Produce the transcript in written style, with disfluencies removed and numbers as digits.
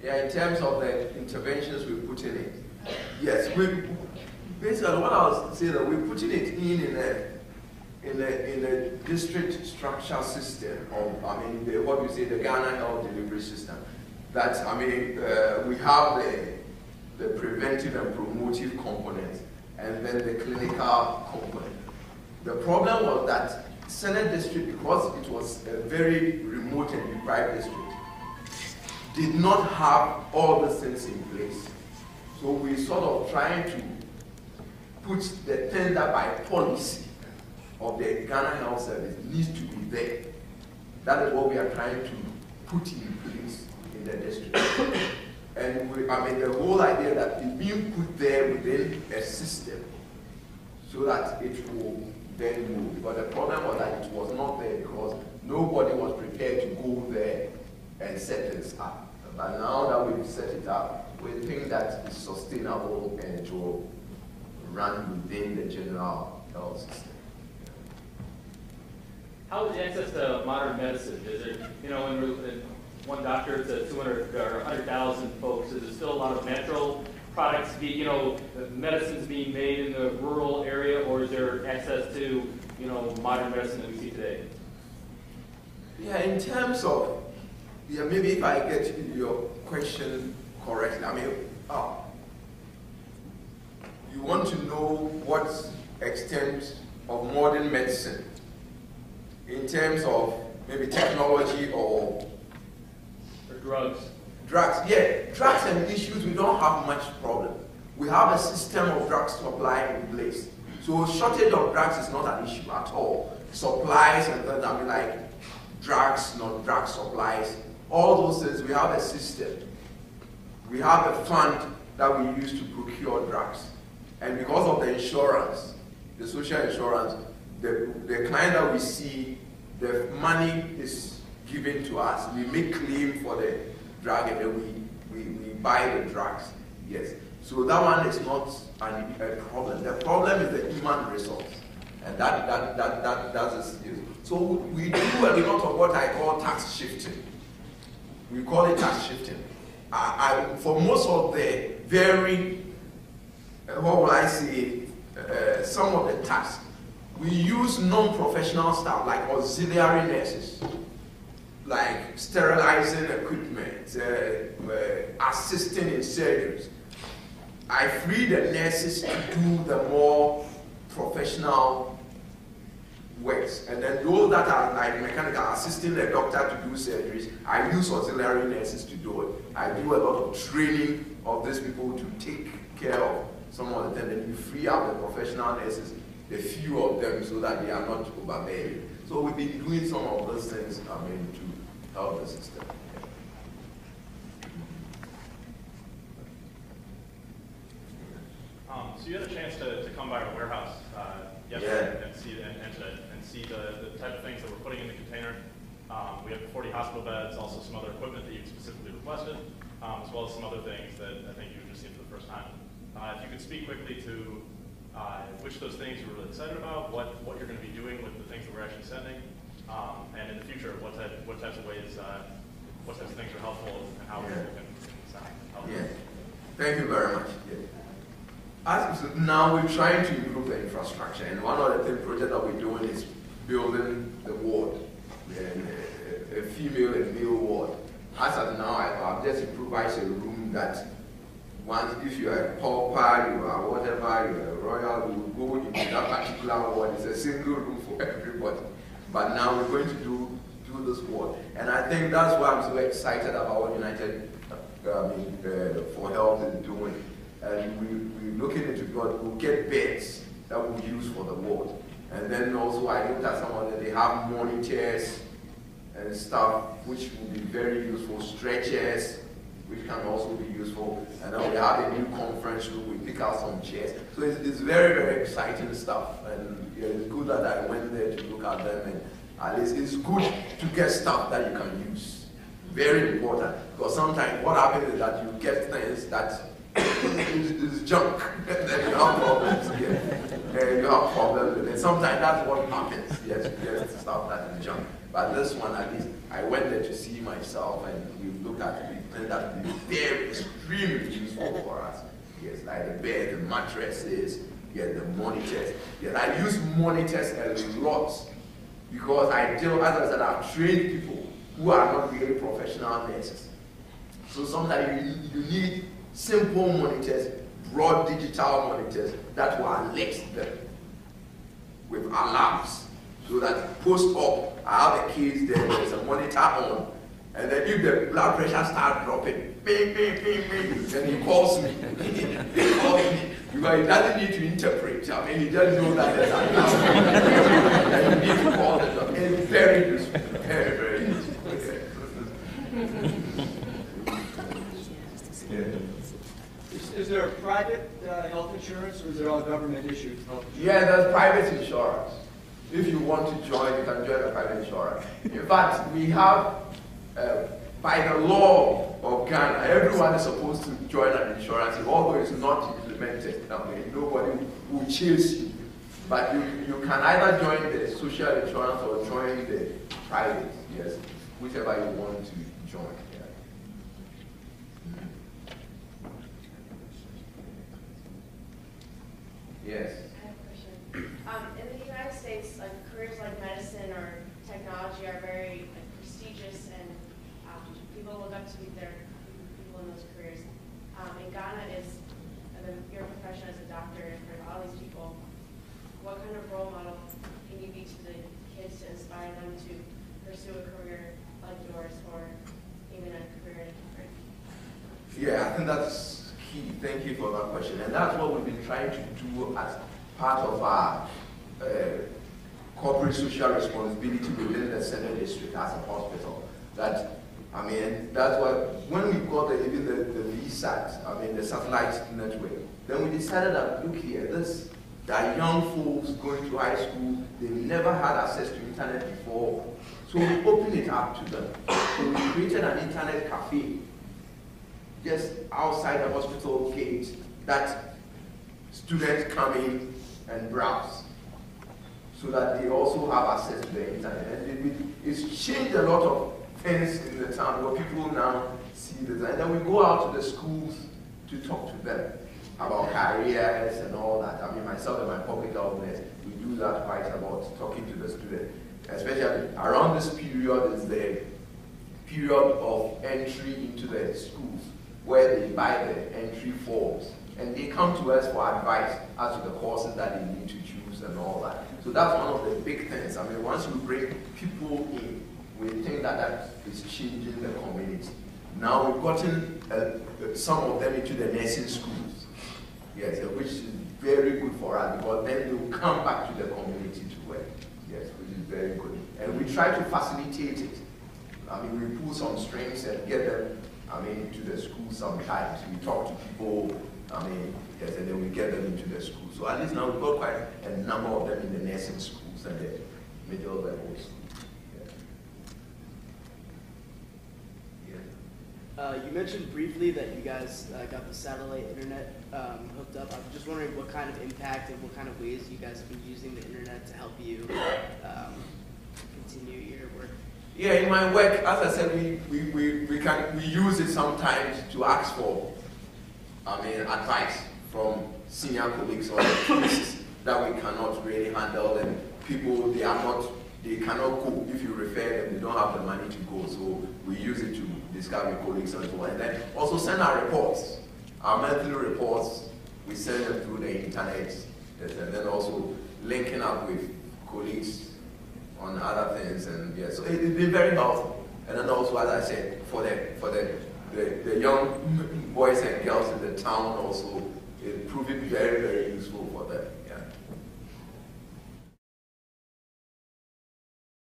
Yeah, in terms of the interventions we put in it. Yes, we basically what I was saying that we're putting it in a district structure system of, I mean, what we say, the Ghana Health Delivery System. That, I mean, we have the preventive and promotive component, and then the clinical component. The problem was that Senate District, because it was a very remote and deprived district, did not have all the things in place. So we sort of trying to put the tender by policy of the Ghana Health Service needs to be there. That is what we are trying to put in place in the district. And I mean, the whole idea that it's being put there within a system so that it will then move. But the problem was that it was not there because nobody was prepared to go there and set this up. But now that we've set it up, we think that it's sustainable and it will run within the general health system. How is the access to modern medicine? Is it, you know, in one doctor to 200 or 100,000 folks, is there still a lot of natural products, you know, medicines being made in the rural area, or is there access to, you know, modern medicine that we see today? Yeah, in terms of, yeah, maybe if I get your question correctly, I mean, you want to know what extent of modern medicine in terms of maybe technology or drugs. Drugs, yeah. Drugs and issues, we don't have much problem. We have a system of drug supply in place. So shortage of drugs is not an issue at all. Supplies and things, I mean, like drugs, non-drug supplies, all those things, we have a system. We have a fund that we use to procure drugs. And because of the insurance, the social insurance, the client that we see, the money is given to us. We make claim for the drug and then we buy the drugs. Yes. So that one is not a problem. The problem is the human resource. And that is used. So we do a lot of what I call tax shifting. We call it tax shifting. For most of the very, what will I say, some of the tasks, we use non-professional staff like auxiliary nurses, like sterilizing equipment, assisting in surgeries. I free the nurses to do the more professional works. And then those that are like mechanical, assisting the doctor to do surgeries, I use auxiliary nurses to do it. I do a lot of training of these people to take care of some of the things. Then you free up the professional nurses, the few of them, so that they are not overburdened. So we've been doing some of those things, I mean, to help the system. So you had a chance to come by our warehouse yesterday and see the type of things that we're putting in the container. We have 40 hospital beds, also some other equipment that you specifically requested, as well as some other things that I think you've just seen for the first time. If you could speak quickly to which of those things you're really excited about, what you're going to be doing with the things that we're actually sending, and in the future, what types of ways, what types of things are helpful, and how we can help. Yeah. Thank you very much. Yeah. Now we're trying to improve the infrastructure, and one of the projects that we're doing is building the ward, a female and male ward. As of now, I've just improvised a room that once, if you are a pauper, you are whatever, you are a royal, you will go into that particular ward. It's a single room for everybody. But now we're going to do this ward. And I think that's why I'm so excited about what United for Health is doing. And we're looking into God, we'll get beds that we'll use for the ward. And then also I looked at some of them, they have monitors and stuff which will be very useful, stretchers, which can also be useful. And then we have a new conference room, we pick out some chairs. So it's very, very exciting stuff. And it's good that I went there to look at them. And at least it's good to get stuff that you can use. Very important. Because sometimes what happens is that you get things that is junk. Then you have problems. Yeah. You have problems with it. Sometimes that's what happens. Yes, you get stuff that is junk. But this one, at least, I went there to see myself and we looked at it. and that would be very extremely useful for us. Yes, like the bed, the mattresses, yes, the monitors. Yes, I use monitors a lot because I deal, as I said, I've trained people who are not really professional nurses. So sometimes you need simple monitors, broad digital monitors that will alert them with alarms. So that post-op, I have the kids there, there's a monitor on, and then if the blood pressure starts dropping, bing, bing, bing, bing, then he calls me. He calls me. Because he doesn't need to interpret. I mean, he just knows that there's an alarm. And you need to call the doctor. It's very useful. Very, very useful. Is there a private health insurance, or is it all government-issued health insurance? Yeah, there's private insurance. If you want to join, you can join a private insurance. In fact, we have, by the law of Ghana, everyone is supposed to join an insurance, although it's not implemented. I mean, nobody will chase you. But you can either join the social insurance or join the private, yes, whichever you want to join. Yes. I have a question. In the United States, like careers like medicine or technology are very prestigious, and people look up to their people in those careers. In Ghana, your profession as a doctor, and for all these people, what kind of role model can you be to the kids to inspire them to pursue a career like yours, or even a career in different? Yeah, I think that's key. Thank you for that question. And that's what we've been trying to do as part of our corporate social responsibility within the Center District as a hospital. That, I mean, that's why when we got even the VSAT, I mean, the satellite network, then we decided that, look here, there are young folks going to high school, they've never had access to internet before, so we opened it up to them. So we created an internet cafe just outside the hospital gate that students come in and browse, so that they also have access to the internet. And it's changed a lot of things in the town where people now see this. And then we go out to the schools to talk to them about careers and all that. I mean, myself and my public health nurse, we do that quite a lot, talking to the students. Especially around this period is the period of entry into the schools, where they buy the entry forms. And they come to us for advice as to the courses that they need to choose and all that. So that's one of the big things. I mean, once we bring people in, we think that is changing the community. Now we've gotten some of them into the nursing schools, yes, which is very good for us, because then they will come back to the community to work, yes, which is very good. And we try to facilitate it. I mean, we pull some strings and get them, I mean, to the school sometimes. We talk to people, I mean, yes, and then we get them into the school. So at least now we've got quite a number of them in the nursing schools and the middle levels. You mentioned briefly that you guys got the satellite internet hooked up. I'm just wondering what kind of impact and what kind of ways you guys have been using the internet to help you continue your work. Yeah, in my work, as I said, we use it sometimes to ask for, I mean, advice from senior colleagues on cases that we cannot really handle, and people they cannot go. If you refer them, they don't have the money to go. So we use it to discuss with colleagues and so on. And then also send our reports, our monthly reports. We send them through the internet, and then also linking up with colleagues on other things. And yeah, so it's been very helpful. And then also, as I said, for the young boys and girls in the town, also it's proving very, very useful for them.